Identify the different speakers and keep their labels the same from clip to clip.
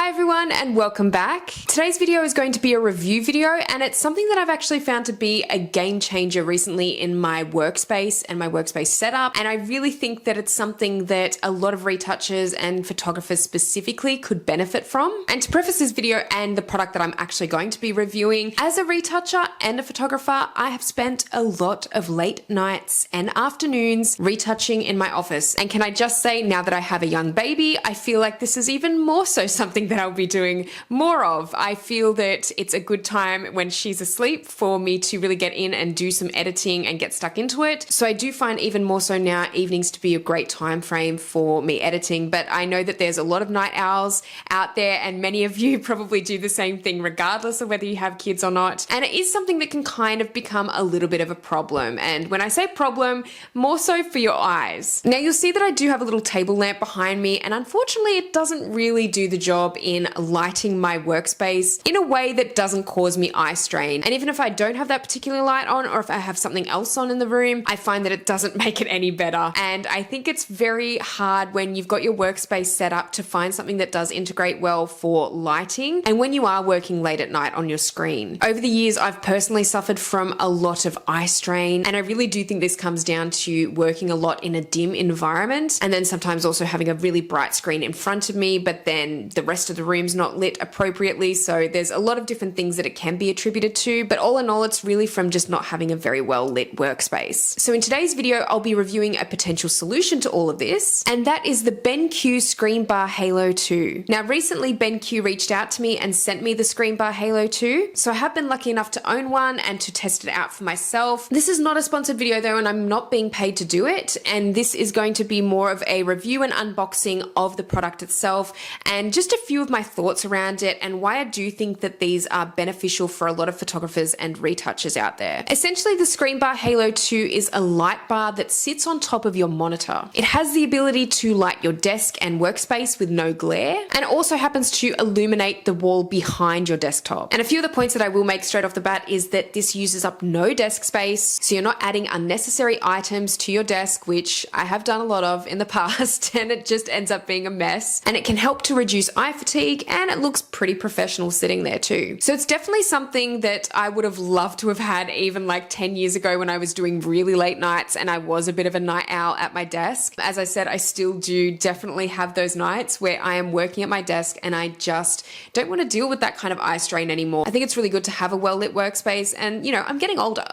Speaker 1: Hi everyone and welcome back. Today's video is going to be a review video and it's something that I've actually found to be a game changer recently in my workspace and my workspace setup, and I really think that it's something that a lot of retouchers and photographers specifically could benefit from. And to preface this video and the product that I'm actually going to be reviewing, as a retoucher and a photographer, I have spent a lot of late nights and afternoons retouching in my office. And can I just say, now that I have a young baby, I feel like this is even more so something that I'll be doing more of. I feel that it's a good time when she's asleep for me to really get in and do some editing and get stuck into it. So I do find even more so now evenings to be a great time frame for me editing, but I know that there's a lot of night owls out there and many of you probably do the same thing regardless of whether you have kids or not. And it is something that can kind of become a little bit of a problem. And when I say problem, more so for your eyes. Now you'll see that I do have a little table lamp behind me, and unfortunately it doesn't really do the job in lighting my workspace in a way that doesn't cause me eye strain. And even if I don't have that particular light on, or if I have something else on in the room, I find that it doesn't make it any better. And I think it's very hard when you've got your workspace set up to find something that does integrate well for lighting and when you are working late at night on your screen. Over the years, I've personally suffered from a lot of eye strain, and I really do think this comes down to working a lot in a dim environment and then sometimes also having a really bright screen in front of me, but then the rest of the room's not lit appropriately. So there's a lot of different things that it can be attributed to, but all in all, it's really from just not having a very well lit workspace. So in today's video, I'll be reviewing a potential solution to all of this, and that is the BenQ Screenbar Halo 2. Now recently BenQ reached out to me and sent me the Screenbar Halo 2. So I have been lucky enough to own one and to test it out for myself. This is not a sponsored video though, and I'm not being paid to do it. And this is going to be more of a review and unboxing of the product itself and just a few of my thoughts around it and why I do think that these are beneficial for a lot of photographers and retouchers out there. Essentially, the Screenbar Halo 2 is a light bar that sits on top of your monitor. It has the ability to light your desk and workspace with no glare, and it also happens to illuminate the wall behind your desktop. And a few of the points that I will make straight off the bat is that this uses up no desk space, so you're not adding unnecessary items to your desk, which I have done a lot of in the past, and it just ends up being a mess. And it can help to reduce eye fatigue, and it looks pretty professional sitting there too. So it's definitely something that I would have loved to have had even like 10 years ago when I was doing really late nights and I was a bit of a night owl at my desk. As I said, I still do definitely have those nights where I am working at my desk and I just don't want to deal with that kind of eye strain anymore. I think it's really good to have a well-lit workspace, and you know, I'm getting older.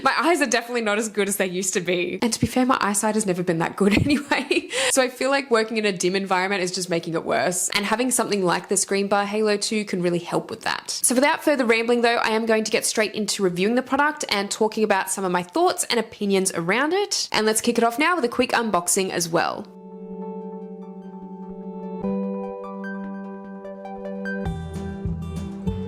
Speaker 1: My eyes are definitely not as good as they used to be. And to be fair, my eyesight has never been that good anyway. So I feel like working in a dim environment is just making it worse. And having something like the Screenbar Halo 2 can really help with that. So without further rambling though, I am going to get straight into reviewing the product and talking about some of my thoughts and opinions around it. And let's kick it off now with a quick unboxing as well.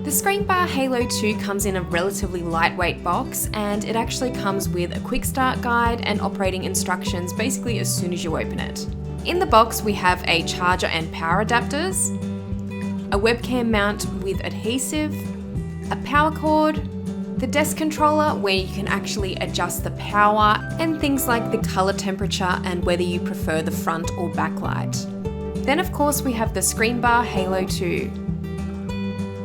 Speaker 1: The Screenbar Halo 2 comes in a relatively lightweight box, and it actually comes with a quick start guide and operating instructions basically as soon as you open it. In the box we have a charger and power adapters, a webcam mount with adhesive, a power cord, the desk controller where you can actually adjust the power, and things like the color temperature and whether you prefer the front or back light. Then of course we have the Screenbar Halo 2.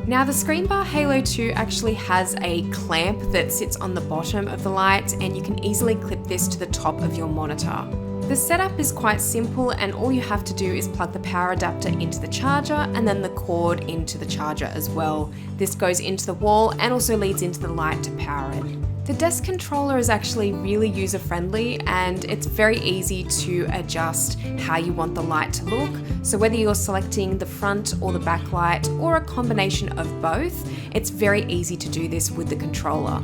Speaker 1: Now the Screenbar Halo 2 actually has a clamp that sits on the bottom of the light, and you can easily clip this to the top of your monitor. The setup is quite simple, and all you have to do is plug the power adapter into the charger and then the cord into the charger as well. This goes into the wall and also leads into the light to power it. The desk controller is actually really user-friendly, and it's very easy to adjust how you want the light to look. So whether you're selecting the front or the back light or a combination of both, it's very easy to do this with the controller.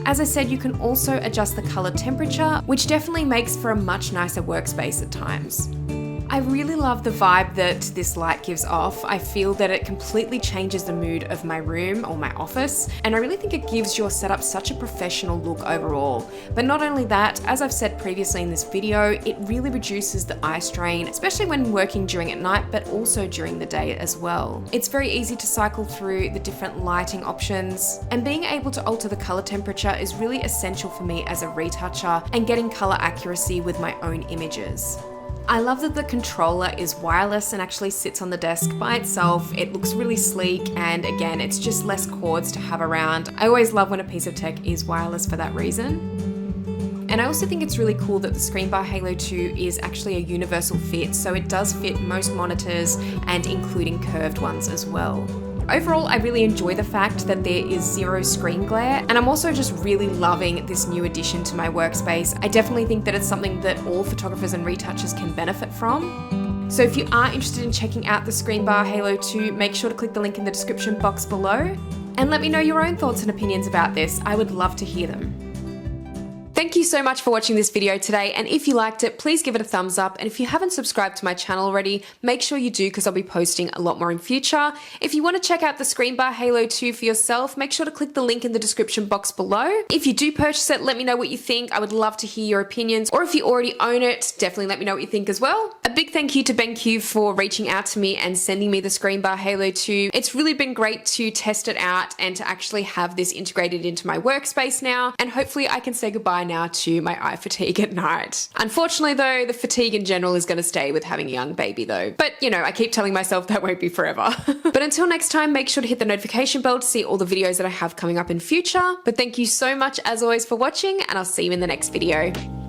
Speaker 1: As I said, you can also adjust the color temperature, which definitely makes for a much nicer workspace at times. I really love the vibe that this light gives off. I feel that it completely changes the mood of my room or my office, and I really think it gives your setup such a professional look overall. But not only that, as I've said previously in this video, it really reduces the eye strain, especially when working during at night, but also during the day as well. It's very easy to cycle through the different lighting options, and being able to alter the color temperature is really essential for me as a retoucher and getting color accuracy with my own images. I love that the controller is wireless and actually sits on the desk by itself. It looks really sleek, and again, it's just less cords to have around. I always love when a piece of tech is wireless for that reason. And I also think it's really cool that the Screenbar Halo 2 is actually a universal fit, so it does fit most monitors and including curved ones as well. Overall, I really enjoy the fact that there is zero screen glare, and I'm also just really loving this new addition to my workspace. I definitely think that it's something that all photographers and retouchers can benefit from. So if you are interested in checking out the Screenbar Halo 2, make sure to click the link in the description box below, and let me know your own thoughts and opinions about this. I would love to hear them. Thank you so much for watching this video today, and if you liked it, please give it a thumbs up, and if you haven't subscribed to my channel already, make sure you do, because I'll be posting a lot more in future. If you want to check out the Screenbar Halo 2 for yourself, make sure to click the link in the description box below. If you do purchase it, let me know what you think. I would love to hear your opinions, or if you already own it, definitely let me know what you think as well. A big thank you to BenQ for reaching out to me and sending me the Screenbar Halo 2. It's really been great to test it out and to actually have this integrated into my workspace now, and hopefully I can say goodbye now to my eye fatigue at night. Unfortunately though, the fatigue in general is going to stay with having a young baby though. But you know, I keep telling myself that won't be forever. But until next time, make sure to hit the notification bell to see all the videos that I have coming up in future. But thank you so much as always for watching, and I'll see you in the next video.